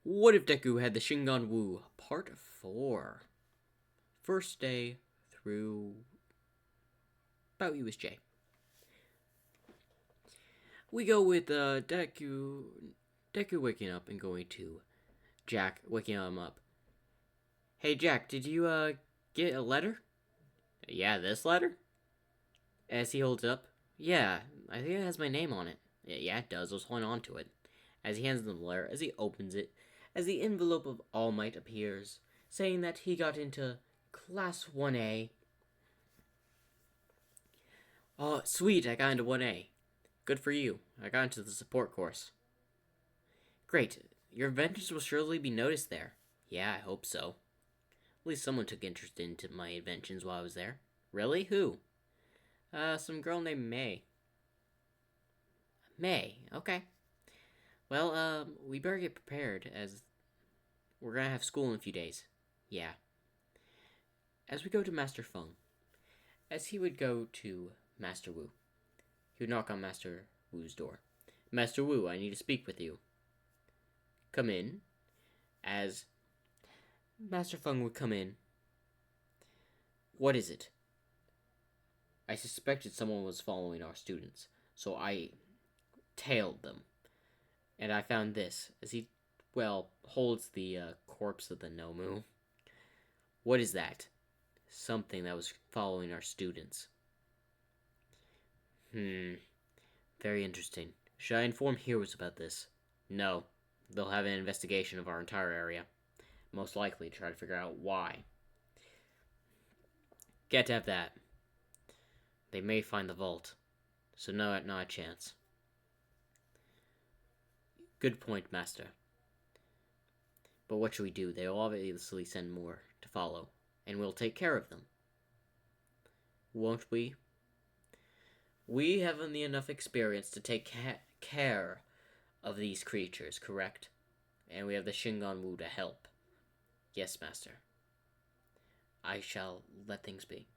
What if Deku had the Shingon Wu? Part 4. First day through about USJ. We go with Deku waking up and going to Jack waking him up. Hey Jack, did you get a letter? Yeah, this letter? As he holds it up. Yeah, I think it has my name on it. Yeah, it does. I was holding on to it. As he hands him the letter, as he opens it, as the envelope of All Might appears, saying that he got into Class 1A. Oh, sweet, I got into 1A. Good for you. I got into the support course. Great. Your adventures will surely be noticed there. Yeah, I hope so. At least someone took interest into my inventions while I was there. Really? Who? Some girl named May. May, okay. Well, we better get prepared, as we're gonna have school in a few days. Yeah. As we go to Master Feng, as he would go to Master Wu, he would knock on Master Wu's door. Master Wu, I need to speak with you. Come in. As Master Feng would come in. What is it? I suspected someone was following our students, so I tailed them. And I found this, as he, holds the corpse of the Nomu. What is that? Something that was following our students. Very interesting. Should I inform heroes about this? No. They'll have an investigation of our entire area. Most likely try to figure out why. Can't have that. They may find the vault. So no, not a chance. Good point, Master. But what should we do? They'll obviously send more to follow, and we'll take care of them. Won't we? We have enough experience to take care of these creatures, correct? And we have the Shingon Wu to help. Yes, Master. I shall let things be.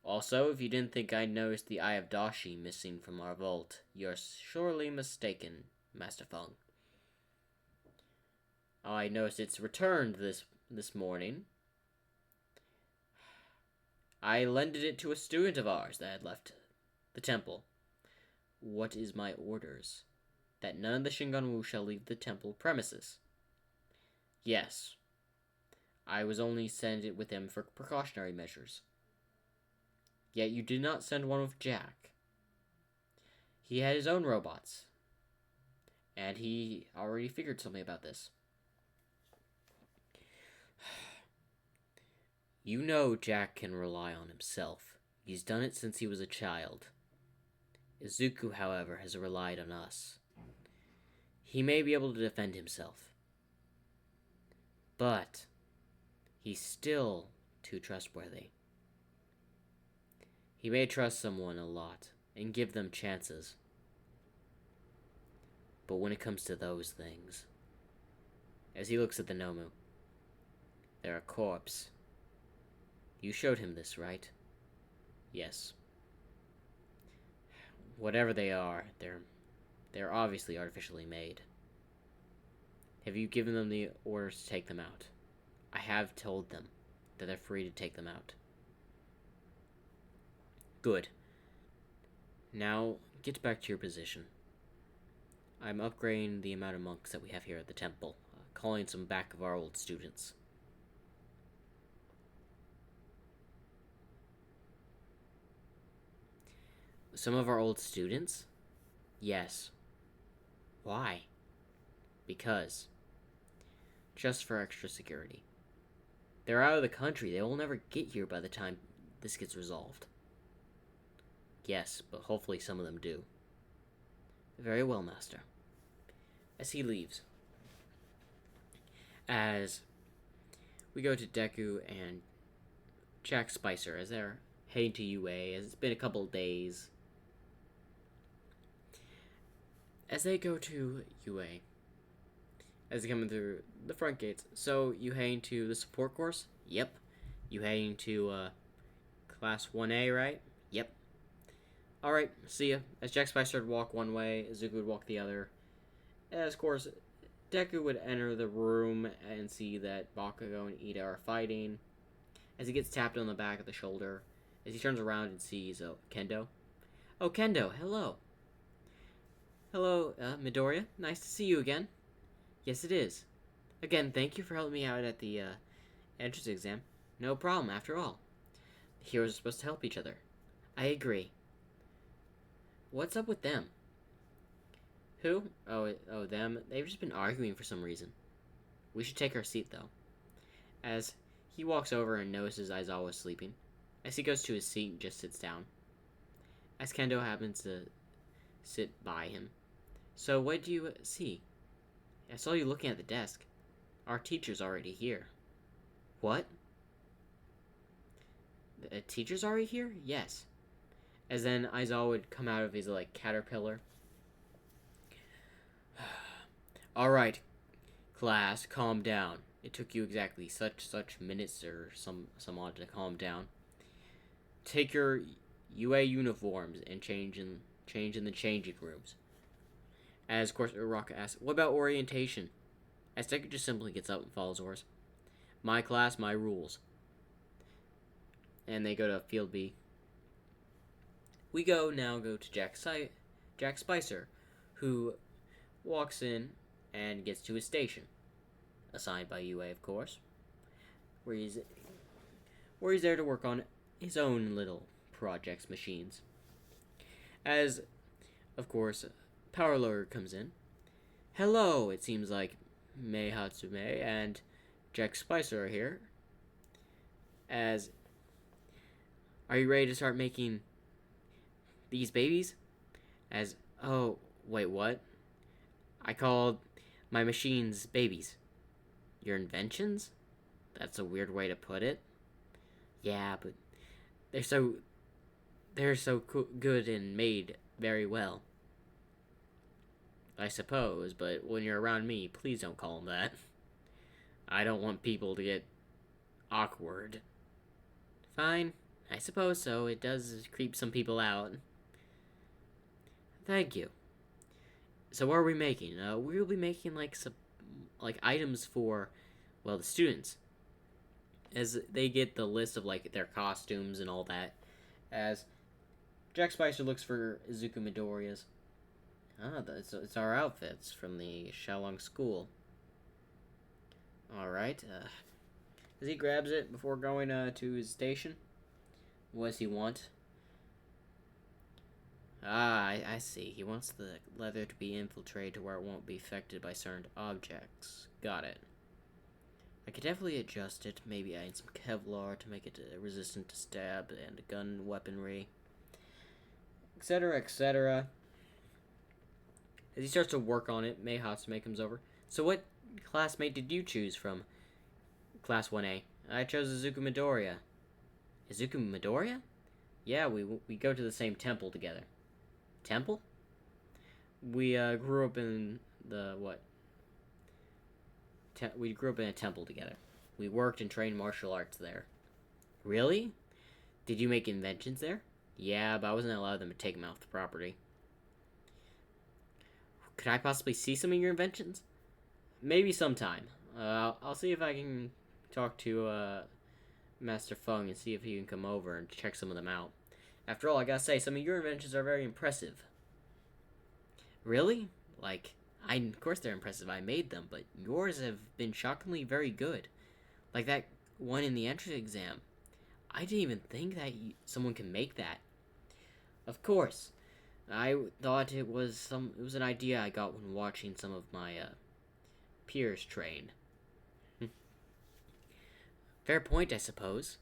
Also, if you didn't think I noticed the Eye of Dashi missing from our vault, you're surely mistaken, Master Feng. I noticed it's returned this morning. I lended it to a student of ours that had left the temple. What is my orders? That none of the Shingon Wu shall leave the temple premises. Yes. I was only sent it with him for precautionary measures. Yet you did not send one with Jack. He had his own robots. And he already figured something about this. You know Jack can rely on himself. He's done it since he was a child. Izuku, however, has relied on us. He may be able to defend himself. But he's still too trustworthy. He may trust someone a lot and give them chances. But when it comes to those things, as he looks at the Nomu, they're a corpse. You showed him this, right? Yes. Whatever they are, they're obviously artificially made. Have you given them the orders to take them out? I have told them that they're free to take them out. Good. Now, get back to your position. I'm upgrading the amount of monks that we have here at the temple, calling some back of our old students. Some of our old students? Yes. Why? Because. Just for extra security. They're out of the country. They will never get here by the time this gets resolved. Yes, but hopefully some of them do. Very well, Master. As he leaves. As we go to Deku and Jack Spicer as they're heading to UA, as it's been a couple of days. As they go to UA, as they're coming through the front gates, so you heading to the support course? Yep. You heading to Class 1A, right? Yep. Alright, see ya. As Jack Spicer would walk one way, Izuku would walk the other. As, of course, Deku would enter the room and see that Bakugo and Ida are fighting. As he gets tapped on the back of the shoulder, as he turns around and sees Kendo. Oh, Kendo, hello. Hello, Midoriya. Nice to see you again. Yes, it is. Again, thank you for helping me out at the entrance exam. No problem, after all. The heroes are supposed to help each other. I agree. What's up with them? Who? Oh, them. They've just been arguing for some reason. We should take our seat, though. As he walks over and notices Aizawa sleeping. As he goes to his seat and just sits down. As Kendo happens to sit by him. So, what do you see? I saw you looking at the desk. Our teacher's already here. What? The teacher's already here? Yes. As then Aizawa would come out of his, caterpillar. Alright, class, calm down. It took you exactly such minutes or some odd to calm down. Take your UA uniforms and change in the changing rooms. As, of course, Uraraka asks, what about orientation? As Deku just simply gets up and follows orders. My class, my rules. And they go to Field B. We go to Jack Spicer, who walks in and gets to his station. Assigned by UA, of course. Where he's there to work on his own little projects, machines. As, of course, Power Loader comes in. Hello, it seems like Mei Hatsume and Jack Spicer are here. As, are you ready to start making these babies? As, oh, wait, what? I called my machines babies. Your inventions? That's a weird way to put it. Yeah, but they're so good and made very well. I suppose, but when you're around me, please don't call them that. I don't want people to get awkward. Fine, I suppose so. It does creep some people out. Thank you. So what are we making? We'll be making some items for, well, the students. As they get the list of their costumes and all that. As Jack Spicer looks for Izuku Midoriya's. It's our outfits from the Xiaolong school. Alright, as he grabs it before going to his station. What does he want? I see. He wants the leather to be infiltrated to where it won't be affected by certain objects. Got it. I could definitely adjust it. Maybe add some Kevlar to make it resistant to stab and gun weaponry. Etc., etc. As he starts to work on it, Mei Hatsume comes over. So what classmate did you choose from Class 1A? I chose Izuku Midoriya. Izuku Midoriya? Yeah, we go to the same temple together. Temple? We grew up in the, what? We grew up in a temple together. We worked and trained martial arts there. Really? Did you make inventions there? Yeah, but I wasn't allowed them to take them off the property. Could I possibly see some of your inventions? Maybe sometime. I'll see if I can talk to Master Feng and see if he can come over and check some of them out. After all, I gotta say, some of your inventions are very impressive. Really? Of course they're impressive. I made them, but yours have been shockingly very good. Like that one in the entrance exam. I didn't even think that someone can make that. Of course. I thought it was an idea I got when watching some of my peers train. Fair point, I suppose.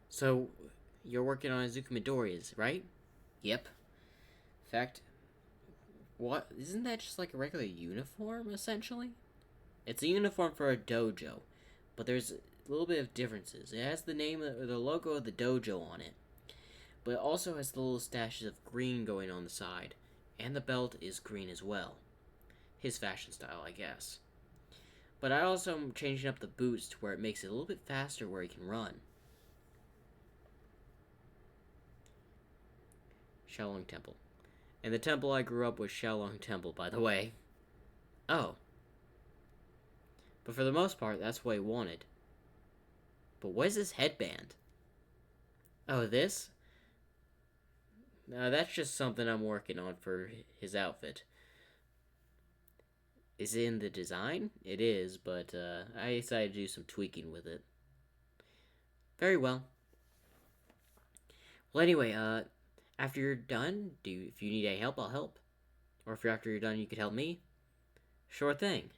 So, you're working on Izuku Midoriya's, right? Yep. In fact, what? Isn't that just like a regular uniform, essentially? It's a uniform for a dojo, but there's a little bit of differences. It has the name or the logo of the dojo on it, but it also has the little stashes of green going on the side, and the belt is green as well. His fashion style, I guess. But I also am changing up the boots to where it makes it a little bit faster where he can run. Xiaolong Temple. And the temple I grew up was Xiaolong Temple, by the way. Oh, but for the most part, that's what he wanted. But what is this headband? Oh, this? No, that's just something I'm working on for his outfit. Is it in the design? It is, but I decided to do some tweaking with it. Very well. Well, anyway, after you're done, if you need any help, I'll help. Or if after you're done, you could help me. Sure thing.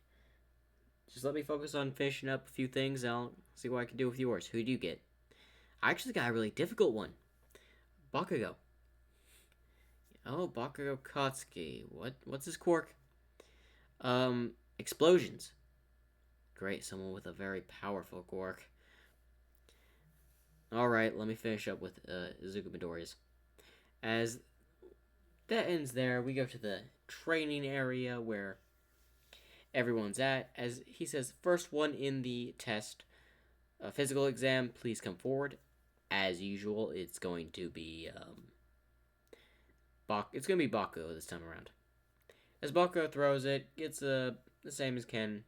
Just let me focus on finishing up a few things, and I'll see what I can do with yours. Who do you get? I actually got a really difficult one. Bakugo. Oh, Bakugo Katsuki. What's his quirk? Explosions. Great, someone with a very powerful quirk. Alright, let me finish up with Izuku Midoriya's. As that ends there, we go to the training area where everyone's at. As he says, first one in the test, physical exam, please come forward. As usual, it's going to be Bakugo this time around. As Bakugo throws it, gets the same as Ken.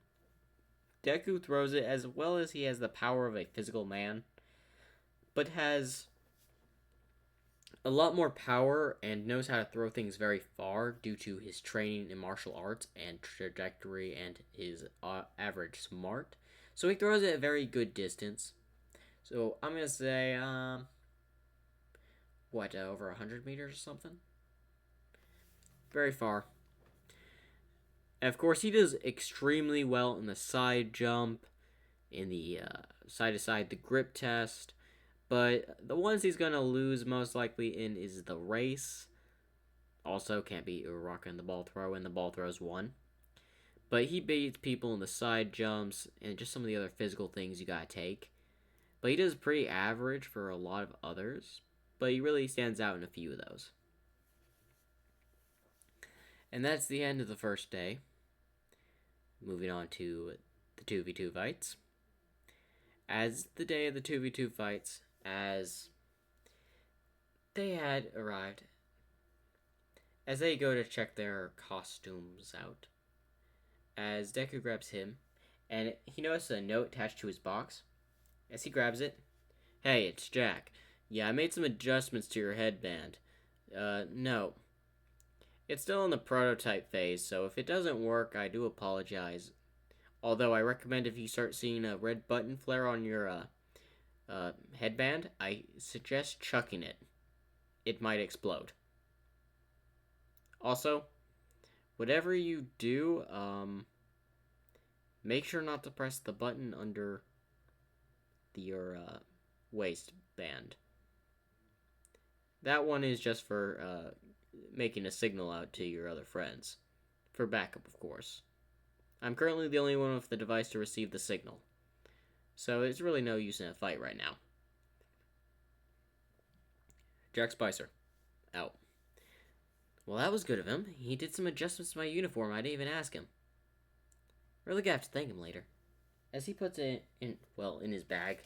Deku throws it as well as he has the power of a physical man, but has a lot more power and knows how to throw things very far due to his training in martial arts and trajectory and his average smart. So he throws it a very good distance. So I'm going to say, over 100 meters or something? Very far. And of course, he does extremely well in the side jump, in the side to side, the grip test. But the ones he's going to lose most likely in is the race. Also, can't beat Uraraka in the ball throw, and the ball throw's one. But he beats people in the side jumps and just some of the other physical things you gotta take. But he does pretty average for a lot of others. But he really stands out in a few of those. And that's the end of the first day. Moving on to the 2v2 fights. As the day of the 2v2 fights, as they had arrived, as they go to check their costumes out, as Deku grabs him, and he notices a note attached to his box. As he grabs it, "Hey, it's Jack. Yeah, I made some adjustments to your headband. No. It's still in the prototype phase, so if it doesn't work, I do apologize. Although I recommend if you start seeing a red button flare on your headband, I suggest chucking it. It might explode. Also, whatever you do, make sure not to press the button under your waistband. That one is just for making a signal out to your other friends. For backup, of course. I'm currently the only one with the device to receive the signal. So it's really no use in a fight right now. Jack Spicer. Out. Well, that was good of him. He did some adjustments to my uniform. I didn't even ask him. Really gonna have to thank him later. As he puts it in his bag,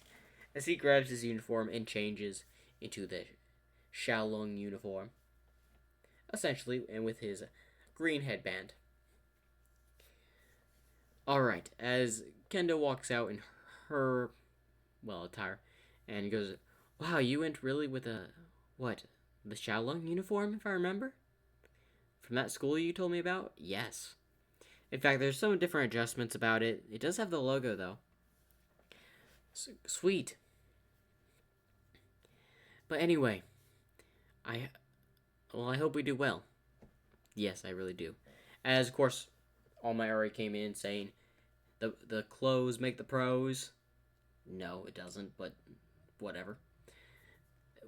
as he grabs his uniform and changes into the Xiaolong uniform, essentially, and with his green headband. Alright, as Kendo walks out in her, attire, and he goes, "Wow, you went really with the Xiaolong uniform, if I remember? From that school you told me about? Yes. In fact, there's some different adjustments about it. It does have the logo, though. Sweet. But anyway, I hope we do well. Yes, I really do. As, of course, All Might already came in saying, the clothes make the pros. No, it doesn't, but whatever.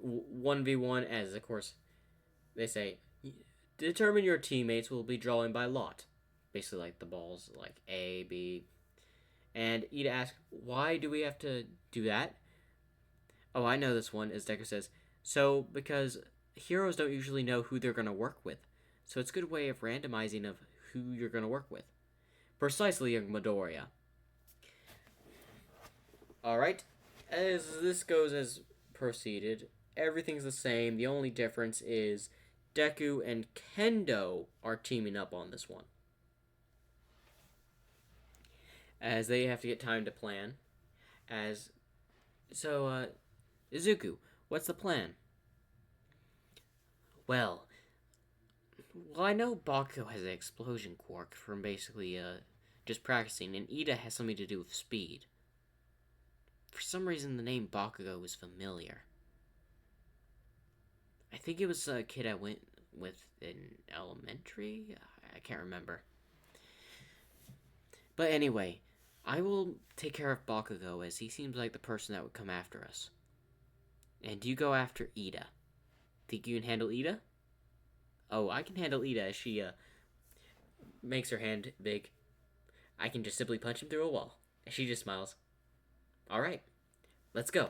1v1, as, of course, they say, determine your teammates will be drawing by lot. Basically, like the balls, like A, B. And Ida asks, why do we have to do that? Oh, I know this one, as Deku says. So, because heroes don't usually know who they're going to work with. So it's a good way of randomizing of who you're going to work with. Precisely, young Midoriya. Alright, as this goes as proceeded, everything's the same. The only difference is Deku and Kendo are teaming up on this one. as they have to get time to plan. As so, Izuku, what's the plan? Well, I know Bakugo has an explosion quirk from basically just practicing, and Ida has something to do with speed. For some reason, the name Bakugo was familiar. I think it was a kid I went with in elementary. I can't remember. But anyway, I will take care of Bakugo as he seems like the person that would come after us. And you go after Ida. Think you can handle Ida? Oh, I can handle Ida as she makes her hand big. I can just simply punch him through a wall. And she just smiles. Alright, let's go.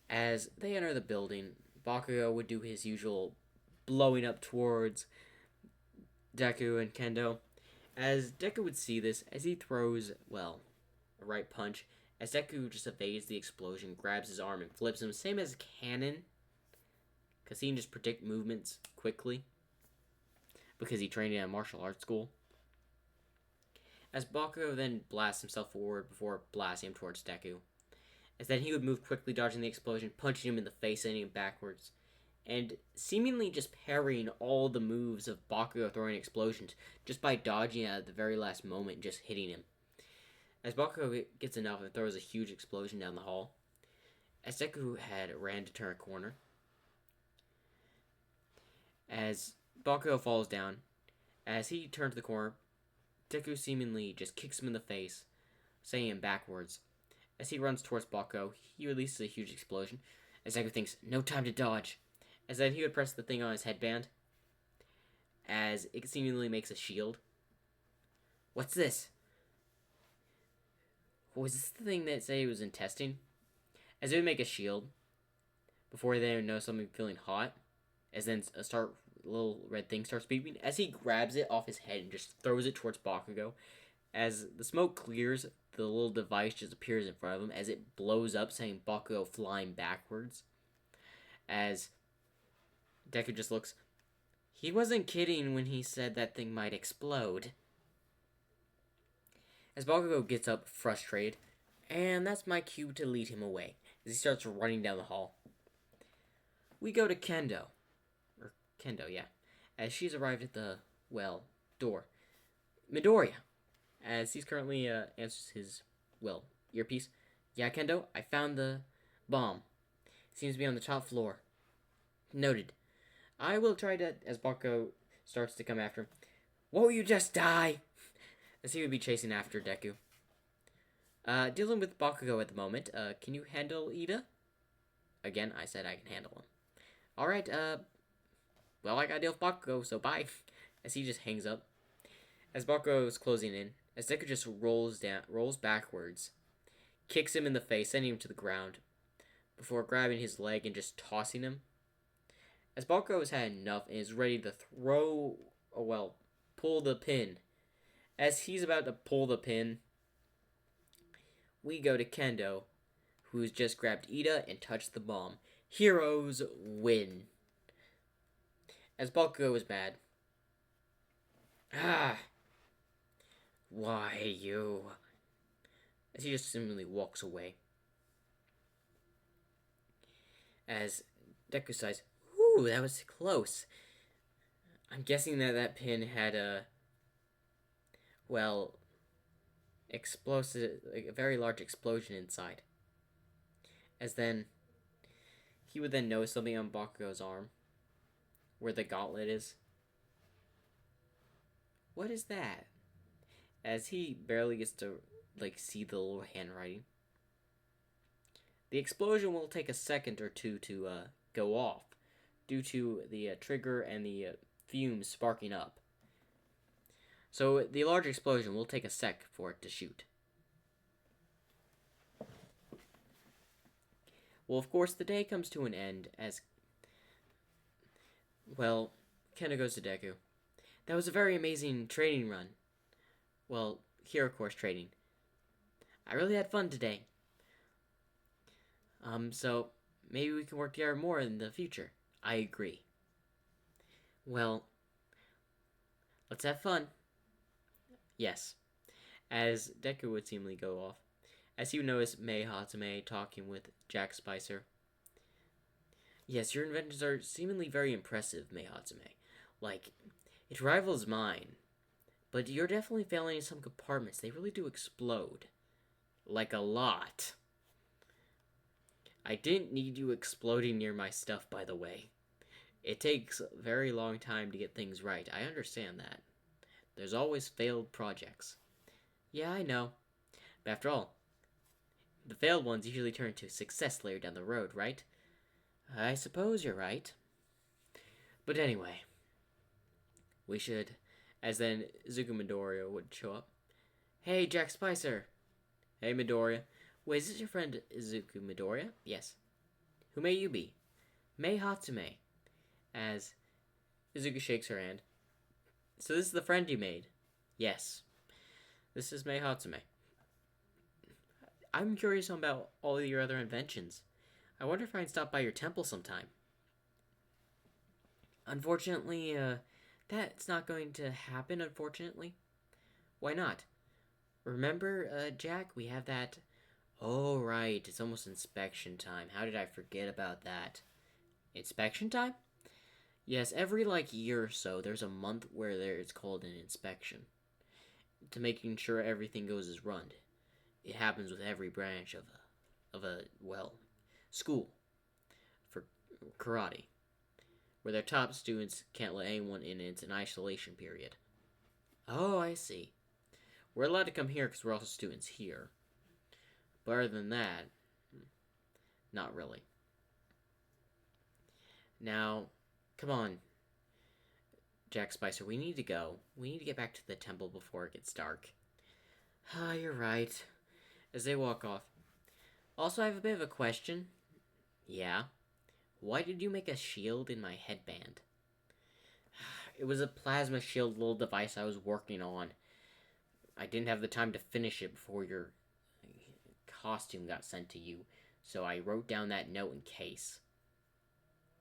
As they enter the building, Bakugo would do his usual blowing up towards Deku and Kendo. As Deku would see this, as he throws, well, a right punch, as Deku just evades the explosion, grabs his arm and flips him, same as Cannon, because he can just predict movements quickly, because he trained in a martial arts school. As Bakugo then blasts himself forward before blasting him towards Deku. As then he would move quickly, dodging the explosion, punching him in the face, sending him backwards, and seemingly just parrying all the moves of Bakugo throwing explosions just by dodging at the very last moment, just hitting him. As Bakugo gets enough and throws a huge explosion down the hall, as Deku had ran to turn a corner, as Bakugo falls down, as he turns the corner, Deku seemingly just kicks him in the face, sending him backwards. As he runs towards Bakugo, he releases a huge explosion, as Deku thinks, no time to dodge, as then he would press the thing on his headband, as it seemingly makes a shield. What's this? Was this the thing that say it was in testing? As it would make a shield, before they would know something feeling hot, as then a little red thing starts beeping, as he grabs it off his head and just throws it towards Bakugo. As the smoke clears, the little device just appears in front of him as it blows up, sending Bakugo flying backwards. As Deku just looks, he wasn't kidding when he said that thing might explode. As Bakugo gets up, frustrated, and that's my cue to lead him away, as he starts running down the hall. We go to Kendo. Or Kendo, yeah. As she's arrived at the, door. Midoriya. As he's currently answers his, earpiece. Yeah, Kendo, I found the bomb. Seems to be on the top floor. Noted. I will try to, as Bakugo starts to come after him. Won't you just die? As he would be chasing after Deku. Dealing with Bakugo at the moment. Can you handle Ida? Again, I said I can handle him. Alright, I gotta deal with Bakugo, so bye. As he just hangs up. As Bakugo is closing in, as Deku just rolls backwards, kicks him in the face, sending him to the ground, before grabbing his leg and just tossing him. As Bakugo has had enough and is ready to pull the pin. As he's about to pull the pin, we go to Kendo, who's just grabbed Ida and touched the bomb. Heroes win. As Bakugo is mad. Why you? As he just simply walks away. As Deku sighs, ooh, that was close. I'm guessing that pin had a explosive, like a very large explosion inside. As then, he would then notice something on Bakugo's arm, where the gauntlet is. What is that? As he barely gets to, see the little handwriting. The explosion will take a second or two to, go off, due to the trigger and the fumes sparking up. So the large explosion will take a sec for it to shoot. Well, of course, the day comes to an end as, Kendo goes to Deku. That was a very amazing training run. Hero course training. I really had fun today. So maybe we can work together more in the future. I agree. Well, let's have fun. Yes. as Deku would seemingly go off. As you notice Mei Hatsume talking with Jack Spicer. Yes, your inventions are seemingly very impressive, Mei Hatsume. Like, it rivals mine. But you're definitely failing in some compartments. They really do explode. Like a lot. I didn't need you exploding near my stuff, by the way. It takes a very long time to get things right. I understand that. There's always failed projects. Yeah, I know. But after all, the failed ones usually turn to success later down the road, right? I suppose you're right. But anyway, we should, as then Zuko Midoriya would show up. Hey, Jack Spicer. Hey, Midoriya. Wait, is this your friend Zuko Midoriya? Yes. Who may you be? Mei Hatsume. As Izuku shakes her hand. So this is the friend you made? Yes. This is Mei Hatsume. I'm curious about all of your other inventions. I wonder if I can stop by your temple sometime. Unfortunately, that's not going to happen, unfortunately. Why not? Remember, Jack, we have that... Oh, right, it's almost inspection time. How did I forget about that? Inspection time? Yes, every, year or so, there's a month where it's called an inspection. To making sure everything goes as run. It happens with every branch of a school for karate, where their top students can't let anyone in. It's an isolation period. Oh, I see. We're allowed to come here because we're also students here. But other than that, not really. Now, come on, Jack Spicer, we need to go. We need to get back to the temple before it gets dark. Ah, you're right. As they walk off. Also, I have a bit of a question. Yeah? Why did you make a shield in my headband? It was a plasma shield little device I was working on. I didn't have the time to finish it before your costume got sent to you, so I wrote down that note in case.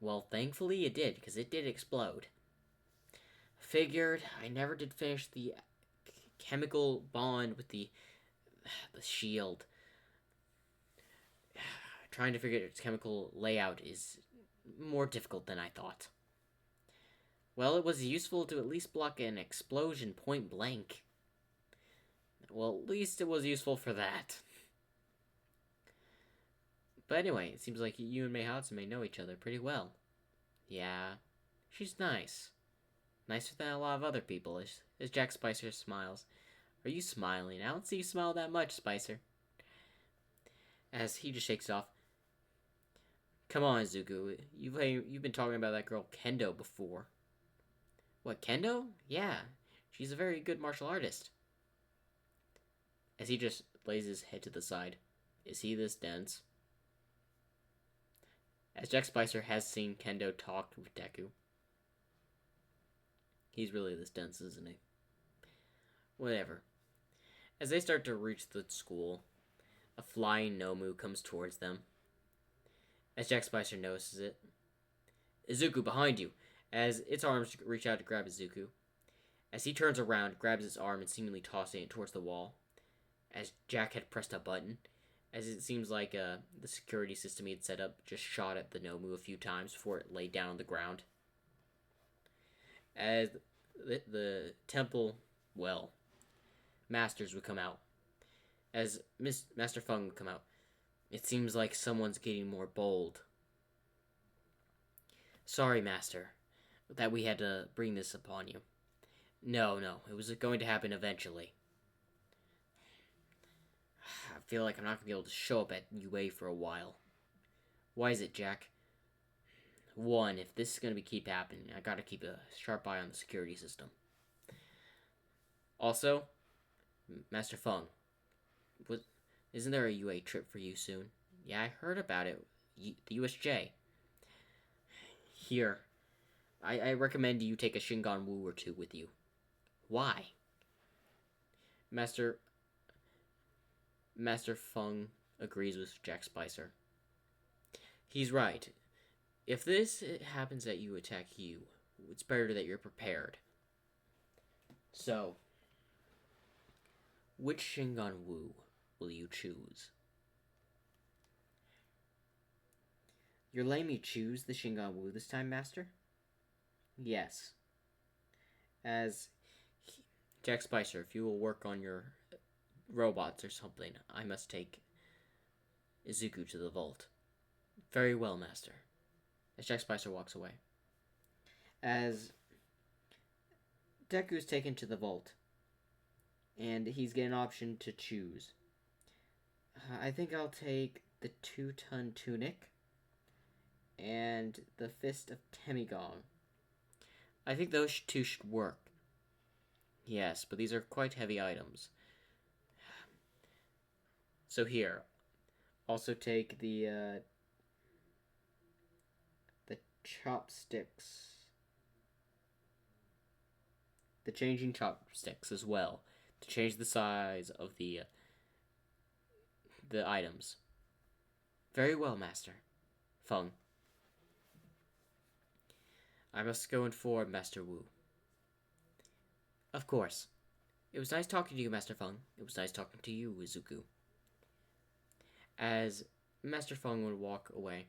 Well, thankfully it did, because it did explode. Figured. I never did finish the chemical bond with the shield. Trying to figure its chemical layout is more difficult than I thought. Well, it was useful to at least block an explosion point blank. Well, at least it was useful for that. But anyway, it seems like you and Mei Hatsume know each other pretty well. Yeah, she's nice. Nicer than a lot of other people, as Jack Spicer smiles. Are you smiling? I don't see you smile that much, Spicer. As he just shakes it off. Come on, Zuko. You've been talking about that girl Kendo before. What, Kendo? Yeah, she's a very good martial artist. As he just lays his head to the side. Is he this dense? As Jack Spicer has seen Kendo talk with Deku. He's really this dense, isn't he? Whatever. As they start to reach the school, a flying Nomu comes towards them. As Jack Spicer notices it. Izuku, behind you! As its arms reach out to grab Izuku. As he turns around, grabs its arm and seemingly tossing it towards the wall. As Jack had pressed a button. As it seems like the security system he had set up just shot at the Nomu a few times before it laid down on the ground. As the temple, masters would come out. As Master Feng would come out. It seems like someone's getting more bold. Sorry, Master, that we had to bring this upon you. No, it was going to happen eventually. I feel like I'm not going to be able to show up at UA for a while. Why is it, Jack? One, if this is going to keep happening, I gotta keep a sharp eye on the security system. Also, Master Feng, isn't there a UA trip for you soon? Yeah, I heard about it. The USJ. Here, I recommend you take a Shingon Wu or two with you. Why? Master Feng agrees with Jack Spicer. He's right. If this happens that you attack you, it's better that you're prepared. So, Which Shingon Wu will you choose? You're letting me choose the Shingon Wu this time, Master? Yes. As Jack Spicer, if you will work on your robots or something, I must take Izuku to the vault. Very well, Master. As Jack Spicer walks away. As Deku's taken to the vault, and he's getting an option to choose. I think I'll take the 2-ton tunic and the Fist of Temigong. I think those two should work. Yes, but these are quite heavy items. So here, also take the chopsticks. The changing chopsticks as well, to change the size of the items. Very well, Master. Feng. I must go inform Master Wu. Of course. It was nice talking to you, Master Feng. It was nice talking to you, Izuku. As Master Feng would walk away,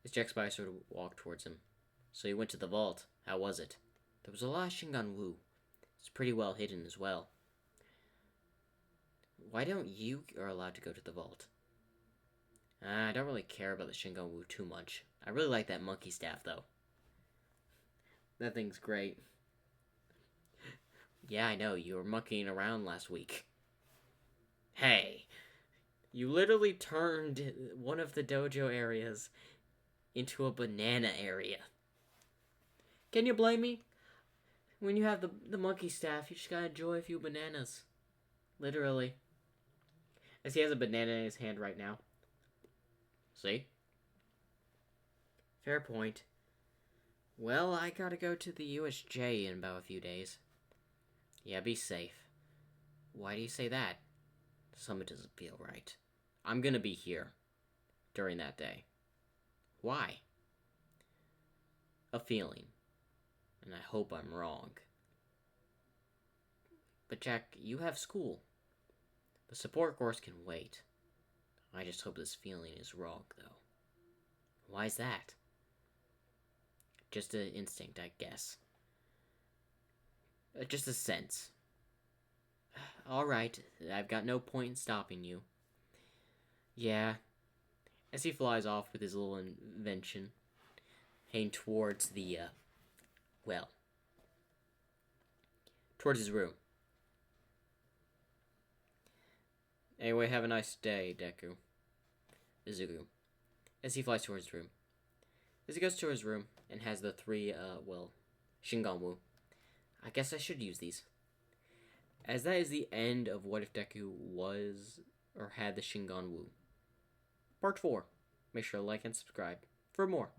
as Jack Spicer would walk towards him. So you went to the vault. How was it? There was a lot of Shingon Wu. It's pretty well hidden as well. Why don't you are allowed to go to the vault? I don't really care about the Shingon Wu too much. I really like that monkey staff, though. That thing's great. Yeah, I know. You were monkeying around last week. Hey! You literally turned one of the dojo areas into a banana area. Can you blame me? When you have the monkey staff, you just gotta enjoy a few bananas. Literally. As he has a banana in his hand right now. See? Fair point. Well, I gotta go to the USJ in about a few days. Yeah, be safe. Why do you say that? Something doesn't feel right. I'm gonna be here during that day. Why? A feeling. And I hope I'm wrong. But Jack, you have school. The support course can wait. I just hope this feeling is wrong, though. Why's that? Just an instinct, I guess. Just a sense. Alright, I've got no point in stopping you. Yeah. As he flies off with his little invention, heading towards the, towards his room. Anyway, have a nice day, Deku. Izuku. As he flies towards his room. As he goes to his room and has the three, Shingon Wu. I guess I should use these. As that is the end of What If Deku was or had the Shingon Wu. Part 4. Make sure to like and subscribe for more.